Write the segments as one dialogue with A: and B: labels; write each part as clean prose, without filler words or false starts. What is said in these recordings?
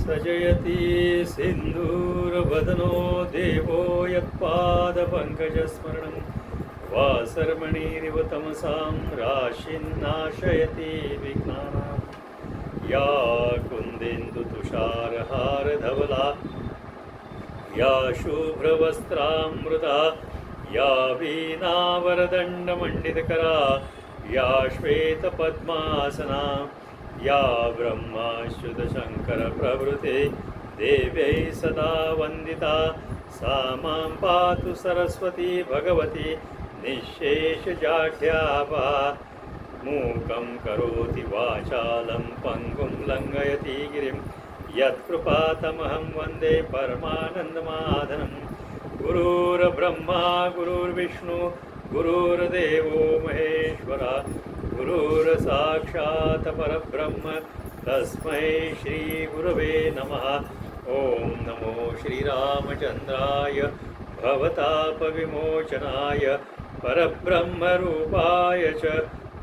A: सजयति सिन्धूरवदनो देवो यत्पादपङ्कजस्मरणं वासर्मणिरिव तमसां राशिन्नाशयति विघ्नानां या कुन्देन्दुतुषारहारधवला या शुभ्रवस्त्रामृता या वीणावरदण्डमण्डितकरा या श्वेतपद्मासना या ब्रह्माच्युतशङ्करप्रभृते देव्यै सदा वन्दिता सा मां पातु सरस्वती भगवती निःशेषजाढ्यापहा मूकं करोति वाचालं पङ्गुं लङ्घयति गिरिं यत्कृपातमहं वन्दे परमानन्दमाधनं गुरुर्ब्रह्मा गुरुर्विष्णु गुरुर्देवो महेश्वरा गुरुर्साक्षात् परब्रह्म तस्मै श्रीगुरवे नमः। ॐ नमो श्रीरामचन्द्राय भवतापविमोचनाय परब्रह्मरूपाय च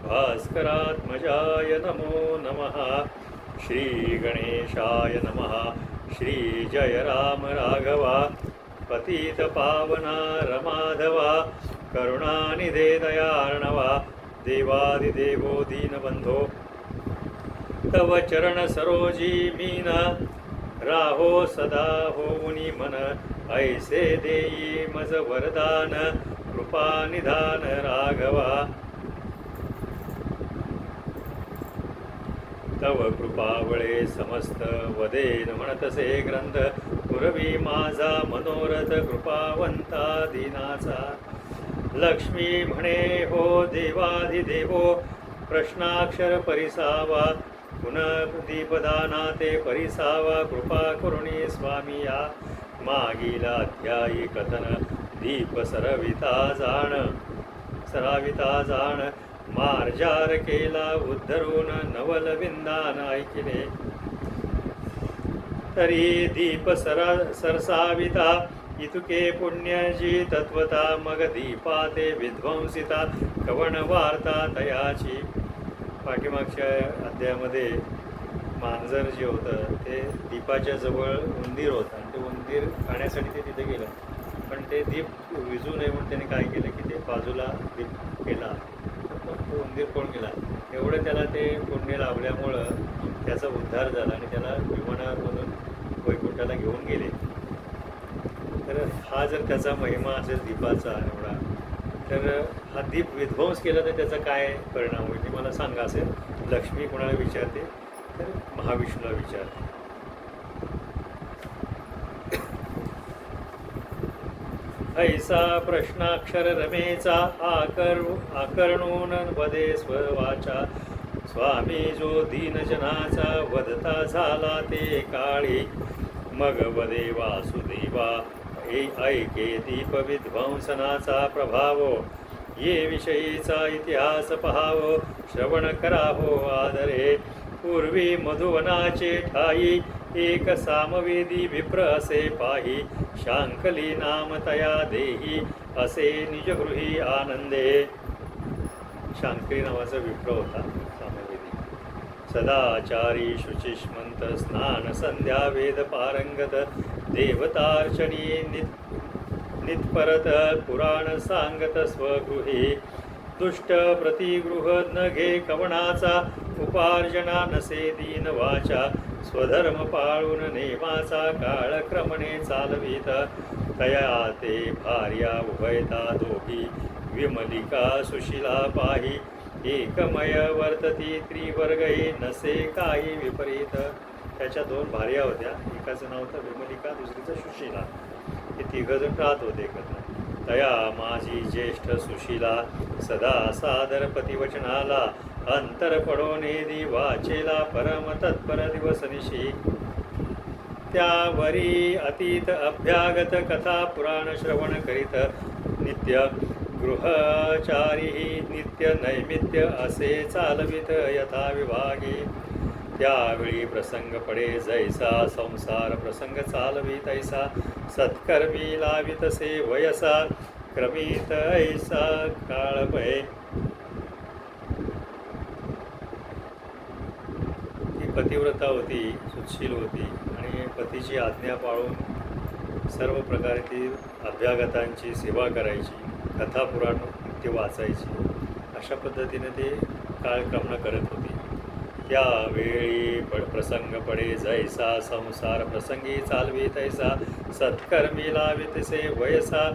A: भास्करात्मजाय नमो नमः। श्रीगणेशाय नमः। श्रीजय राम राघवा पतितपावना रमाधवा करुणानिधे दयार्णवा देवादिदेवो दीनबंधो तव चरण सरोजी मीन राहो सदा होऊनी मन ऐसे देई मज वरदान कृपा निधान राघवा तव कृपावळे समस्त वदेन म्हणतसे ग्रंथ पुरवी माझा मनोरथ कृपावंता दीनाचा लक्ष्मी म्हणे हो देवाधिदेवो प्रश्नाक्षर परिसावा पुनर्दीपदाना ते परिसावा कृपा करुणी स्वामी या मागीला अध्यायी कथन दीप सराविता जाण मार्जार केला उद्धरून नवल विंदान ऐकिले तरी दीप सरसाविता इतुके पुण्यजी तत्वता मग दीपाते विध्वंसिता कवण वार्ता तयाची। पाठीमागच्या अध्यायामध्ये मांजर जे होतं ते दीपाच्या जवळ उंदीर होतं आणि ते उंदीर खाण्यासाठी ते तिथे गेलं, पण ते दीप विजू नये म्हणून त्याने काय केलं की ते बाजूला दीप केला, तो उंदीर कोण गेला एवढं त्याला ते पुण्य लाभल्यामुळं त्याचा उद्धार झाला आणि त्याला विमानामधून वैकुंठाला घेऊन गेले। तर हा जर त्याचा महिमा असेल दीपाचा एवढा, तर हा दीप विध्वंस केला तर त्याचा काय परिणाम होईल ते मला सांगा असेल। लक्ष्मी कोणाला विचारते तर महाविष्णूला विचारते। ऐसा प्रश्नाक्षर रमेचा आकर्णून वदे स्ववाचा स्वामी जो दीनजनाचा वदता झाला ते काळी मग वदे वासुदेवा ऐके दीप विध्वंसनाचा प्रभाव ये विषयीचा इतिहास पहावो श्रवण करावो आदरे पूर्वी मधुवनाचे ठाई एक सामवेदी विप्र असे पाही शांकली नाम तया देही असे निजगृही आनंदे। शांकली नावाचा विप्र होता सामवेदी, सदाचारी शुचिष्मंत स्नान संध्या वेद पारंगत देवतार्चनी नित्परत पुराण सांगत स्वगृही दुष्ट प्रतिगृह न घे कवणाचा उपार्जना नसे दीन वाचा स्वधर्म पाळून नेमाचा काळक्रमणे चालवीत तया ते भार्या उभयता दोघी विमलिका सुशिला पाही एकमय वर्तती त्रिवर्गही नसे काही विपरीत। त्याच्या दोन भार्या होत्या, एकाचं नाव होतं विमलिका दुसरीचं सुशिला, हे तिघजण राहत होते एकत्र। तया माझी ज्येष्ठ सुशिला सदा सादर पतिवचनाला अंतर पडोनेदी वाचेला परम तत्पर दिवसनिशी त्यावरी अतीत अभ्यागत कथा पुराण श्रवण करीत नित्य गृहचारी नित्य नैमित्य असे चालवित यथा विभागी त्यावेळी प्रसंग पडे जैसा संसार प्रसंग चालवी तैसा सत्कर्मी लावितसे वयसा क्रमित ऐसा काळभय पतिव्रता होती, सुशील होती आणि पतीची आज्ञा पाळून सर्व प्रकारे ती अभ्यागतांची सेवा करायची, कथा पुराण ती वाचायची. अशा पद्धतीने ते कालक्रमणा करत होती. त्यावेळी प्रसंग पडे जैसा, संसार प्रसंगी चालवी तैसा, सत्कर्मी लावितसे वयसा,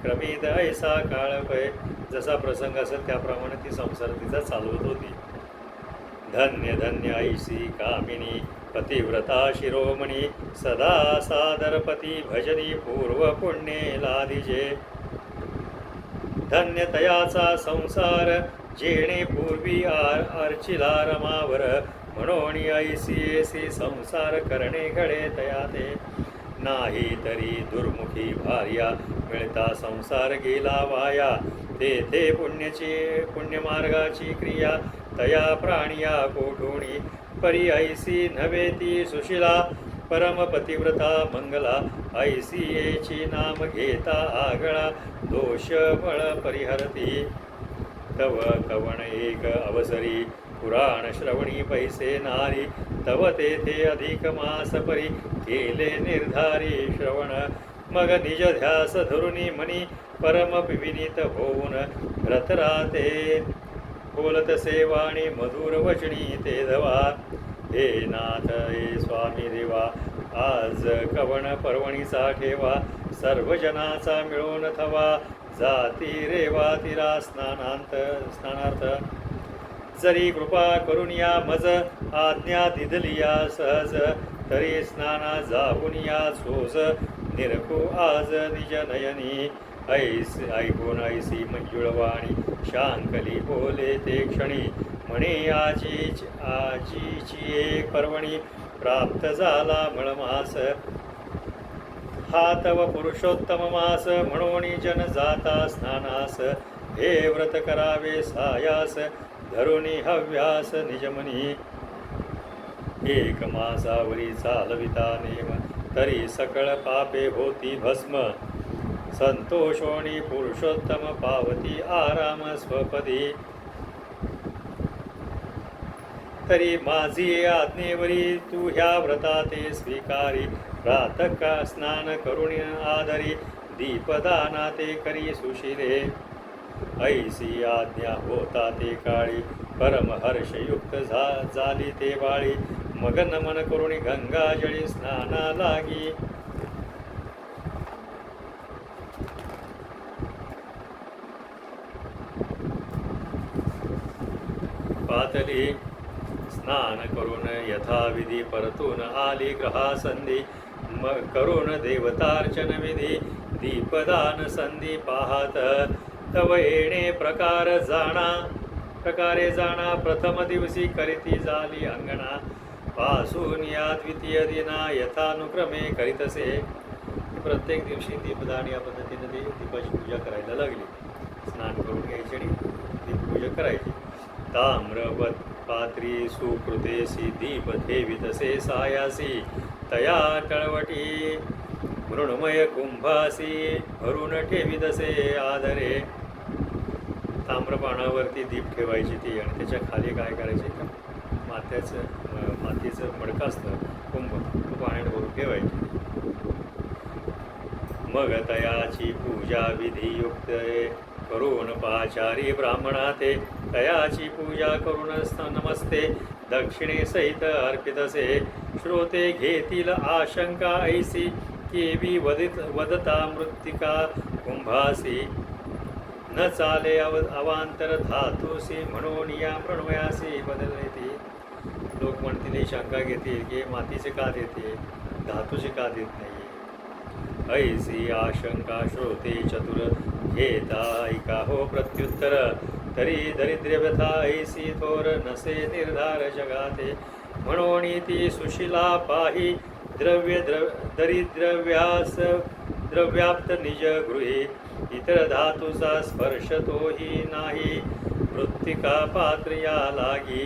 A: क्रमित ऐसा काळ भय. जसा प्रसंग असेल त्याप्रमाणे ती संसार तिचा चालवत होती. धन्य धन्य ऐसी कामिनी पतिव्रता शिरोमणी, सदा सादर पती भजनी पूर्व पुण्ये लादिजे. धन्य तयाचा संसार जेणे पूर्वी अर्चिला रमावर, म्हणून ऐसी ऐसी संसार करणे घडे तया ते. नाही तरी दुर्मुखी भार्या मिळता संसार गेला वाया, तेथे पुण्यमार्गाची क्रिया तया प्राणिया कोठोणी. परी ऐसी नव्हे ती सुशिला परमपतिव्रता मंगला, ऐसी येची नाम घेता आगळा दोष बळ परिहरती. तव कवण एक अवसरी पुराण श्रवणी पैसे नारी, तव तेथे अधिक मास परी केले निर्धारी श्रवण. मग निज ध्यास धरुनी मनी परम विनीत होऊन, रतराते बोलत सेवाणी मधुर वचनी ते धवा. हे नाथ हे स्वामी देवा, आज कवण पर्वणीचा ठेवा, सर्व जनाचा मिळून थवा, जाती रेवा तिरा स्नानार्थ. जरी कृपा करून या मज आज्ञा दिदलिया सहज, तरी स्नाना जाऊन या सोज निरखू आज निज नयनी. ऐकून ऐसी मंजुळवाणी शांकली बोले ते क्षणी, म्हणे आजीची एक पर्वणी प्राप्त झाला मळमास. हा तव पुरुषोत्तम मास म्हणून जन जाता स्नानास, हे व्रत करावे सायास धरुणी हव्यास निजमनी. एक मासावरी चालविता नेम, तरी सकळ पापे होती भस्म, संतोषोणी पुरुषोत्तम पावती आराम स्वपदी. तरी माझी आज्ञेवरी तू ह्या व्रताते स्वीकारी, प्रातः स्नान करुणी आदरी दीपदाना ते करी सुशिले. ऐसी आज्ञा होता ते काळी परमहर्षयुक्त झाली ते बाळी, मग नमन करुणी गंगाजळी स्नाना लागी. पातली स्नान करून यथाविधी परतून आली ग्रहासंधी, करून देवतार्चन विधी दीपदान संधी पाहत. तव येणे प्रकारे जाणा प्रथम दिवशी करीती झाली अंगणा, पासून या द्वितीय दिना यथानुक्रमे करीतसे. प्रत्येक दिवशी दीपदान या पद्धतीने ती दीपाची पूजा करायला लागली. स्नान करून घ्यायची आणि दीपपूजा करायची. ताम्रवत पात्री सुकृतेसी दीप ठेवितसे सायासी, तया टळवटी मृण्मय कुंभासी भरून ठेवितसे आदरे. ताम्रपानावरती दीप ठेवायची ती आणि त्याच्या खाली काय करायचे, मातीचं मडकं असतं कुंभ, तो पाण्यात भरून ठेवायची. मग तयाची पूजा विधियुक्त करून पाचारी ब्राह्मणा ते, तयाची पूजा करून नमस्ते दक्षिणे सहित अर्पितसे. श्रोते घेतील आशंका ऐसी, केवी वदता मृत्तिका कुंभासी. न चाले अवांतर धातुसी, म्हणून या प्रणवयासी बदलते ती. लोक म्हणतील ही शंका घेतील की मातीचे का देते, धातूचे का देत नाही. ऐसी आशंका श्रोते चतुर घेता ऐका हो प्रत्युत्तर, तरी दरिद्र व्यथा ऐसी थोर नसे निर्धार जगाते. म्हणून ती सुशिला पाही द्रव्याप्त निज गृही, इतर धातूचा स्पर्श तोही नाही मृत्तिका पात्र या लागी.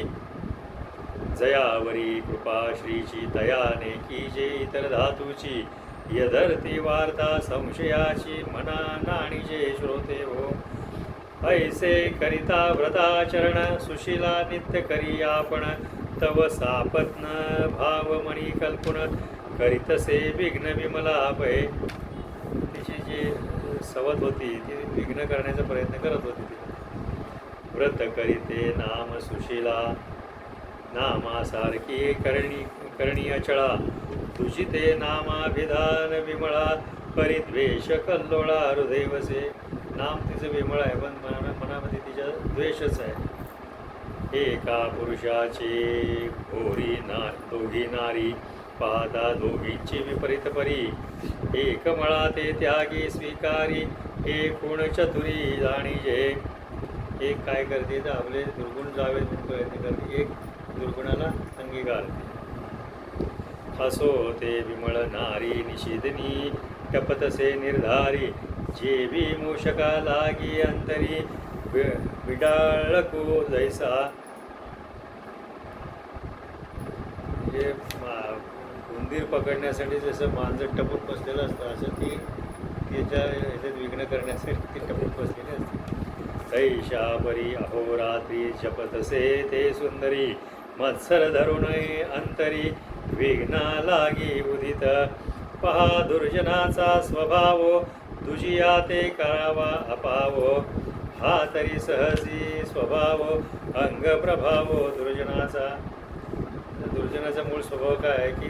A: जयावरी कृपा श्रीची दयाने की जे इतर धातूची, यधरती वार्ता संशयाची मना नाणीजे श्रोते हो. ऐसे करिता व्रताचरण सुशिला नित्य करी आपण, तव सापत्न भावमणी कल्पन करीतसे विघ्न विमला भय. तिची जी सवत होती ती विघ्न करण्याचा प्रयत्न करत होती ती. व्रत करीते नाम सुशीला नामासारखी करणी अचळा. तुझी ते नामाभिधान विमळा परिद्वेष कल्लोळा हृदय वसे. नाम तिचं विमळ आहे पण मनामध्ये तिच्या द्वेषच आहे. एका पुरुषाची घोरी दोघी नारी पाहता दोघींची विपरीत परी. एक मळा ते त्यागी स्वीकारी एक गुण चतुरी जाणीजे. एक काय करते तर आपले दुर्गुण जावे म्हणून प्रयत्न करते, एक दुर्गुणाला अंगीकारते. असो ते विमळ नारी निषेधनी टपतसे निर्धारी. जेवी मूषका लागी अंतरी विडाळको जैसा. म्हणजे उंदीर पकडण्यासाठी जसं मांजर टपून बसलेलं असतं असं ती त्याच्या ह्याच्यात विघ्न करण्यासाठी ती टपून बसलेली असते. तैशा परी अहोरात्री जपतसे ते सुंदरी. मत्सर धरून अंतरी विघ्ना लागी उदित. पहा दुर्जनाचा स्वभाव तुझिया ते करावा अपाव. हा तरी सहजी स्वभाव अंग प्रभाव दुर्जनाचा. दुर्जनाचा मूळ स्वभाव काय आहे की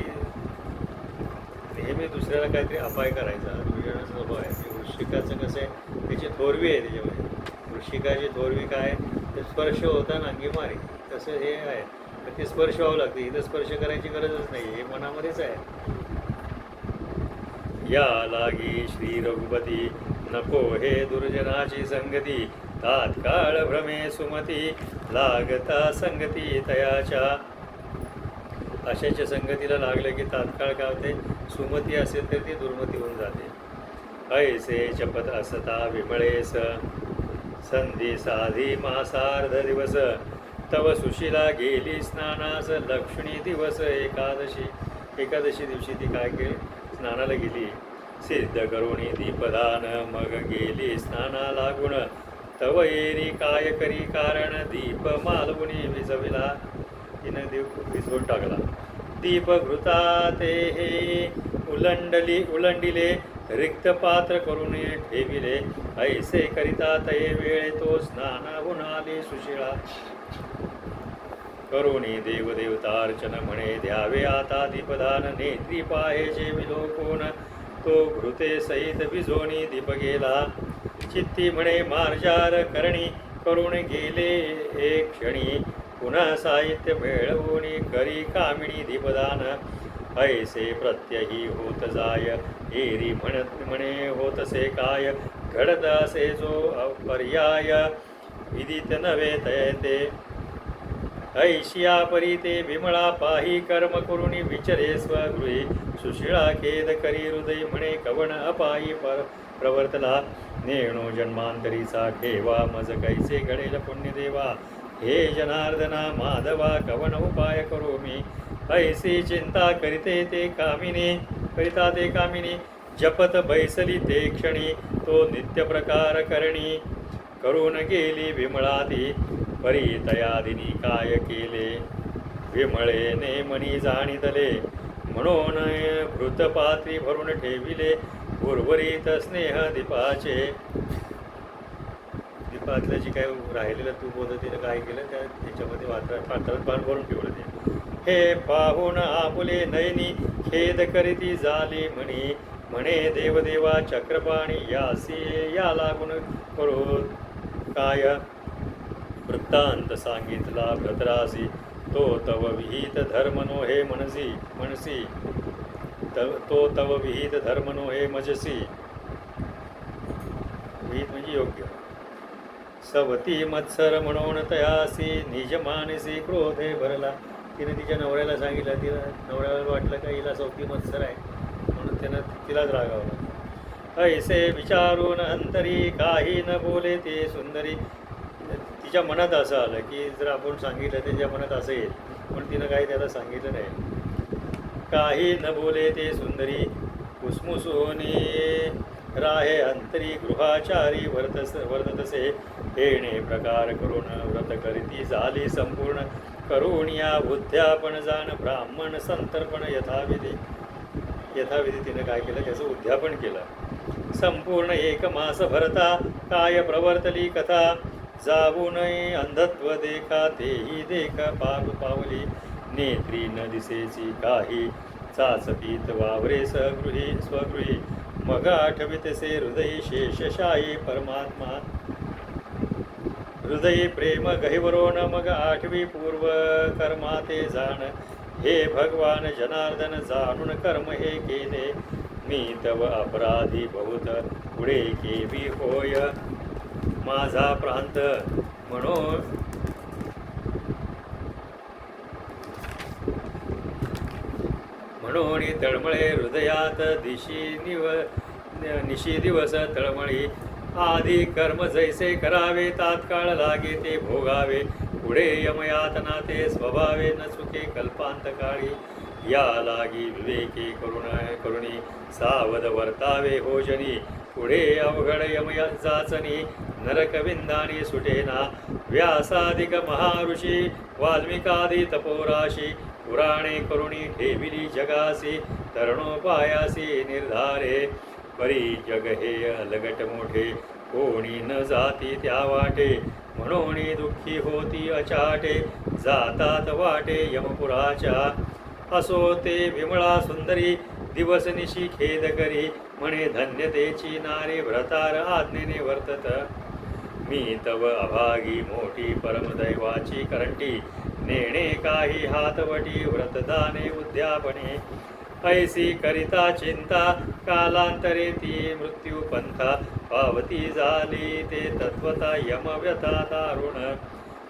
A: नेहमी दुसऱ्याला काहीतरी अपाय करायचा दुर्जनाचा स्वभाव आहे. वृश्चिकाचं कसं आहे त्याची थोरवी आहे त्याच्यामध्ये. वृश्चिकाची थोरवी काय तर स्पर्श होताना अंगी मारी. तसं हे आहे तर ते स्पर्श व्हावं लागते. इथं स्पर्श करायची गरजच नाही, हे मनामध्येच आहे. या लागी श्री रघुपती नको हे दुर्जनाची संगती. तात्काळ भ्रमे सुमती लागता संगती तयाच्या. अशाच्या संगतीला लागलं की तात्काळ काय होते सुमती असेल तर ती दुर्मती होऊन जाते. ऐसे जपत असता विमळेस संधी साधी मासार्ध दिवस. तव सुशीला गेली स्नानास लक्ष्मी दिवस एकादशी. एकादशी दिवशी ती काय केली स्नानाला गेली. सिद्ध करुणी दीपदान मग गेली स्नाना लागून. तव येरी काय करी कारण दीप मालवुनी विजविला. तिनं दीप विझवून टाकला. दीप घृता ते हे उलंडिले रिक्त पात्र करून ठेविले. ऐसे करिता तये वेळे तो स्नानाहून आली सुशिळा. करुणी देवदेवतार्चन म्हणे द्यावे आता दीपदान. नेत्री पाहेचे विलोकोन तो घृते सहित विझोनी दीप गेला. चित्ती म्हणे मार्जार करणी करून गेले एक क्षणी. पुन्हा साहित्य मिळवून करी कामिणी दीपदान. ऐसे प्रत्यही होत जाय एरी म्हणे होतसे काय. घडत असे जो पर्याय विदित नव्हे तयते. ऐशिया परी ते विमळा पाही कर्म करून विचरे स्वगृही. सुशिळा खेद करी हृदय म्हणे कवण अपायी प्रवर्तला. नेणो जन्मांतरीचा ठेवा मज कैसे घडेल पुण्यदेवा. हे जनार्दना माधवा कवण उपाय करो मी. ऐसी चिंता करिते ते कामिनी जपत बैसली ते क्षणी. तो नित्य प्रकार करणी करून गेली विमळाती. परितयादिनी काय केले विमळेने मनी जाणितले. म्हणून भृतपात्री भरून ठेविले उर्वरित स्नेह दीपाचे. दीपातलं जे काय राहिलेलं तूप होतं तिनं काय केलं त्याच्यामध्ये पात्रात पान भरून ठेवलं ते. हे पाहून आपुले नयनी खेद करीती झाली म्हणी. म्हणे देवदेवा चक्रपाणी यासी या लागून करो काय. वृत्तांत सांगितला भ्रतरासी तो तव विहित धर्म नो हे मनसी. तो तव विहित धर्म नो हे मजसी. विहित म्हणजे योग्य. सवती मत्सर म्हणून तयासी निज मानसी क्रोधे भरला. तिने तिच्या नवऱ्याला सांगितलं. तिला नवऱ्याला वाटलं का हिला सवती मत्सर आहे म्हणून त्यानं तिलाच रागावलं. ऐसे विचारून अंतरी काही न बोले ते सुंदरी. तिच्या मनात असं आलं की जर आपण सांगितलं त्याच्या मनात असं येईल पण तिनं काही त्याला सांगितलं नाही. काही न बोले ते सुंदरी कुसमुसोनी राहे अंतरी गृहाचारी वर्ततसे. येणे प्रकार करून व्रत करीती झाली संपूर्ण. करुणिया उद्यापन जाण ब्राह्मण संतर्पण यथाविधी तिनं काय केलं, त्याचं उद्यापन केलं. संपूर्ण एक मास भरता काय प्रवर्तली कथा, जाऊ नये अंधत्व देखा तेही देख पावली, नेत्री न दिसेची काही चाचपीत वावरे स्वगृही, मग आठवितसे हृदयी शेषशाही परमात्मा, हृदयी प्रेम गहिवरोन मग आठवी पूर्व कर्माते जाण, हे भगवान जनार्दन जाणून कर्म हे केले, मी तव अपराधी बहुत पुढे केवी होय, माझा प्रांत म्हणून तळमळे हृदयात निशी दिवस तळमळी, आधी कर्म जैसे करावे तात्काळ लागे ते भोगावे, पुढे यमयातना ते स्वभावे न चुके कल्पांत काळी, या लागी विवेकी करुणी सावध वर्तावे होजनी, पुढे अवघड यमया जाचनी नरकविंदानी सुटेना, व्यासादिक महाऋषी वाल्मिकादी तपोराशी, पुराणे करुणी ठेविली जगासी तरणोपायासी निर्धारे, परी जग हे अलगट मोठे कोणी न जाती त्या वाटे, म्हणून दुःखी होती अचाटे जातात वाटे यमपुराच्या, असो ते विमळा सुंदरी दिवस निशी खेद करी, म्हणे धन्यतेची नारी व्रतार आज्ञेने वर्तत, मी तव अभागी मोठी परमदैवाची करंटी, नेणे काही हातवटी व्रतदाने उद्यापने, ऐसी करिता चिंता कालांतरे ती मृत्यू पंथा, पावती झाली ते तत्वता यमव्यथा दारुण,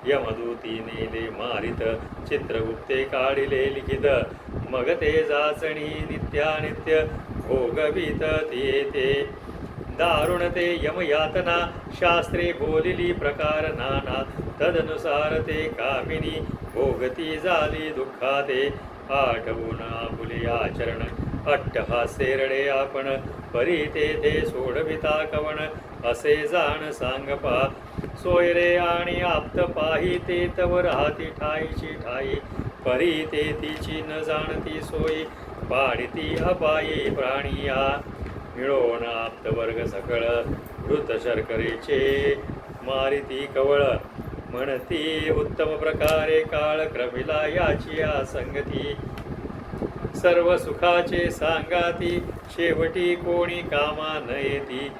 A: यमदूती नेले मारित चित्रगुप्ते काढिले लिखित, मग ते जाचणी नित्यानित्य भोगवित ते दारुण ते यमयातना, शास्त्रे बोलिली प्रकार नाना, तदनुसार ते कामिनी भोगती झाली दुःखाते, आठवून आपुले आचरण अट्टहासे रडे आपण, परी ते सोडविता कवण असे जाण सांगपा, सोयरे आणि आप्त पाही ते तव राहती ठाईची ठाई, परी ते तिची न जाणती सोयी पाडिती अपायी प्राणिया, मिळोन आप्त वर्ग सकळ वृत शर्करेचे मारिती कवळ, म्हणती उत्तम प्रकारे काळ क्रमिला याची संगती, सर्व सुखाचे सांगाती शेवटी कोणी कामा न येती,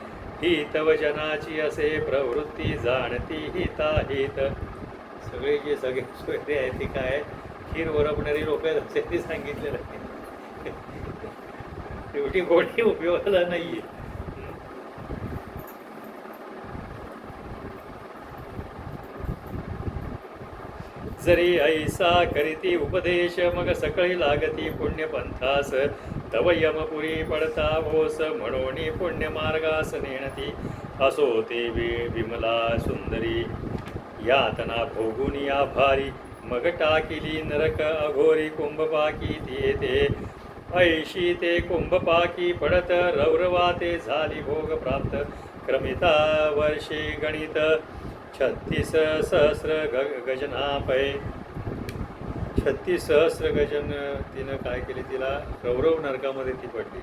A: ही तव जनाची असे प्रवृत्ती जाणती हिताहित, सगळे जे सगळे सोयरे आहेत ती काय खीर वरपणारी लोक असे ती सांगितलेलं आहे, शेवटी कोणी उपयोगाला नाहीये. जरी ऐसा करीती उपदेश मग सकळी लागती पुण्यपंथास, तव यमपुरी पडता भोस म्हणून पुण्य मार्गास नेणती, असो ते विमला सुंदरी यातना भोगुनी आभारी, मग टाकिली नरक अघोरी कुंभपाकी ते, ऐशी ते कुंभपाकी पडत रौरवाते झाली भोग प्राप्त, क्रमिता वर्षे गणित 36 सहस्र गजनापै, 36 सहस्र गजन तिनं काय केले, तिला रौरव नरकामध्ये ती पडली.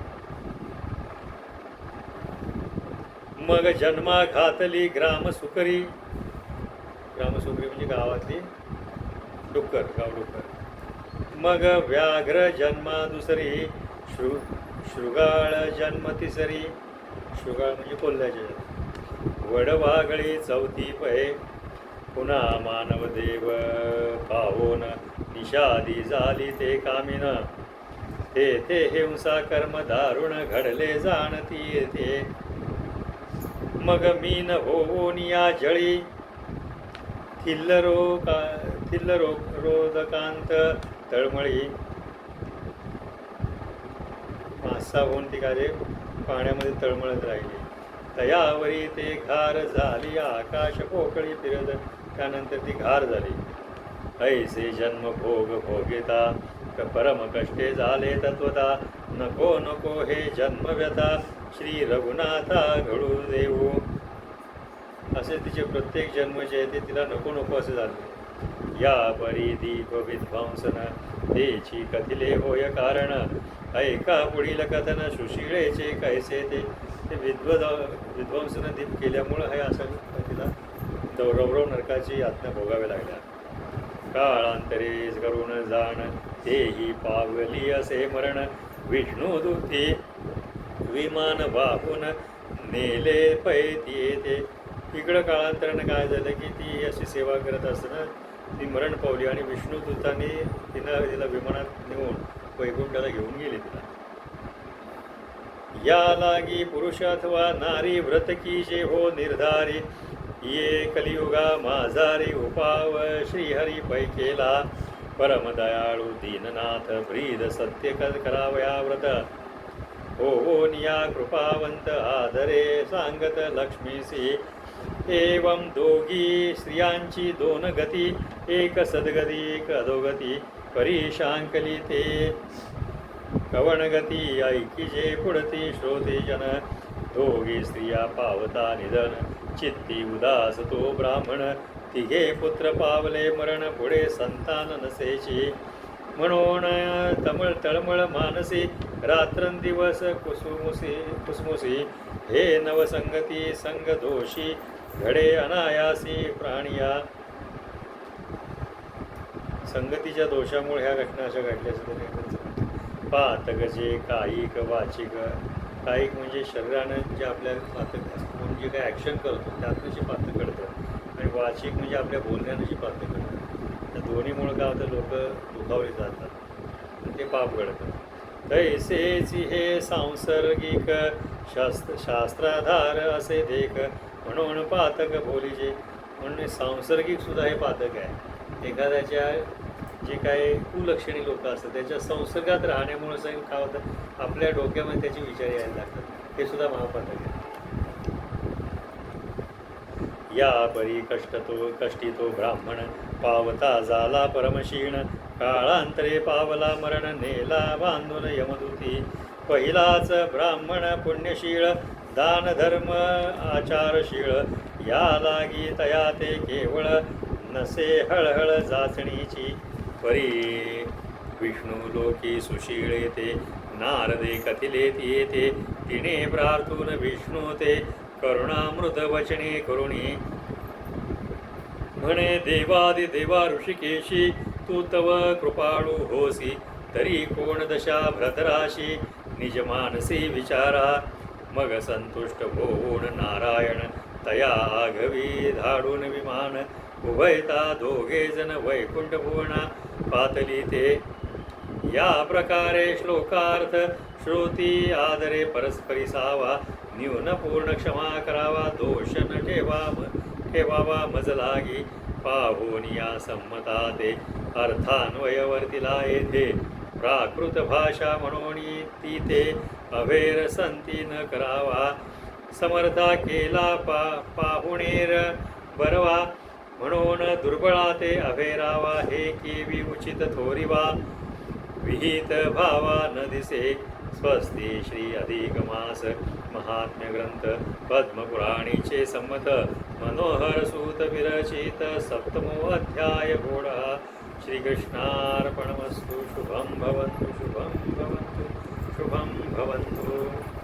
A: मग जन्मा घातली ग्राम सुकरी म्हणजे गावातली डुक्कर, गाव डुक्कर. मग व्याघ्र जन्मा दुसरी, शृगाळ जन्म तिसरी, शृगाळ म्हणजे कोल्ह्याच्या, वडवागळी चौथी पै, पुन्हा मानव देव पाहोन निषादी झाली ते कामिन, ते हिंसा कर्म दारुण घडले जाणती येते, मग मीन होऊन या जळी रोदकांत तळमळी, मासा होऊन ती काय पाण्यामध्ये तळमळत राहिली, तयावरी ते घार झाली आकाश पोकळी फिरत, त्यानंतर ती घार झाली. ऐसे जन्म भोग भोगिता परम कष्टे झाले तत्वता, नको नको हे जन्म व्यथा श्री रघुनाथा घडू देऊ. असे तिचे प्रत्येक जन्म जे आहे ते तिला नको नको असे झाले. या परी दीप विध्वंसन तेची कथिले होय कारण ऐका पुढील कथन सुशिळेचे कैसे ते विध्वंसन दीप केल्यामुळं हे असं तिला रौरव नरकाची यातना भोगावे लागल्या. काळांतरेच करून जाण तेही पावली असे मरण विष्णू दूती विमान वाहून नेले पैती येते. इकडं काळांतरानं काय झालं की ती अशी सेवा करत असताना ती मरण पावली आणि विष्णुदूतांनी तिला विमानात नेऊन वैकुंठाला घेऊन गेली तिला. या लागी पुरुष अथवा नारी व्रत की जे हो निर्धारी ये कलियुगा माझारी उपाव श्रीहरी पैकेला परमदयाळू दीननाथ ब्रीद सत्य करावया व्रत हो निया कृपावंत आदरे सांगत लक्ष्मीसी एवं दोघी स्त्रियांची दोन गती एक सद्गती एक अधोगती परीशांकली ते कवणगती ऐकिजे पुढती श्रोते जन दोघी स्त्रिया पावता निधन चित्ती उदास तो ब्राह्मण तिघे पुत्र पावले मरण पुढे संतान नसेची म्हणून तळमळ मानसी रात्रंदिवस कुसमुसी हे नवसंगती संग दोषी घडे अनायासी प्राणिया. संगतीच्या दोषामुळे ह्या घटना अशा घडल्याचं पातक जे कायिक वाचिक. कायिक म्हणजे शरीरानं जे आपल्या पातक म्हणून जे काही ॲक्शन करतो त्यातनं जे पातक घडतं आणि वाचिक म्हणजे आपल्या बोलण्यानं जे पातक घडतं. त्या दोन्हीमुळं काय होतं लोक दुखावले जातात ते पाप घडतं. तैसेच हे सांसर्गिक शास्त्राधार असे देख म्हणून पातक बोलीचे. म्हणून सांसर्गिक सुद्धा हे पातक आहे. एखाद्याच्या जे काही कुलक्षणी लोक असतात त्याच्या संसर्गात राहण्यामुळे काय होतं आपल्या डोक्यामध्ये त्याचे विचार यायला लागतात. हे सुद्धा महापातक आहे. या परी कष्टितो ब्राह्मण पावता झाला परमशीण काळांतरे पावला मरण नेला बांधून यमदूती. पहिलाच ब्राह्मण पुण्यशीळ दान धर्म आचारशीळ या लागी तया ते केवळ नसे हळहळ जाचणीची. परी विष्णू लोकी सुशीळे ते नारदे कथिले येते तिने प्रार्थून विष्णू ते करुणामृत वचने करुणी म्हणे देवा ऋषिकेशी तू तव कृपाळू होसी तरी कोण दशा भ्रतराशी निज मानसी विचारा. मग संतुष्ट होऊन नारायण तया आघवी धाडून विमान उभयता दोघे जण वैकुंठ भुवना पातली ते. या प्रकारे श्लोकार्थ श्रोती आदरे परस्परी सावा न्यून पूर्ण क्षमा करावा दोष न ठेवावा मज लागी पाहून या संमता ते अर्थान्वयवर्तीला येथे प्राकृत भाषा म्हणून ती ते अभेर संती न करावा. समर्था केला पाहुणेर बरवा म्हणून दुर्बळा ते अभेरावा हे केवी उचित थोरिवा. विहित भावा न दिसे स्वस्ती श्री अधिक मास महात्म्य ग्रंथ पद्मपुराणीचे संमत मनोहर सूत विरचित सप्तमो अध्याय घोडा. श्रीकृष्णार्पणमस्तु. शुभं भवन्तु शुभं भवन्तु शुभं भवन्तु.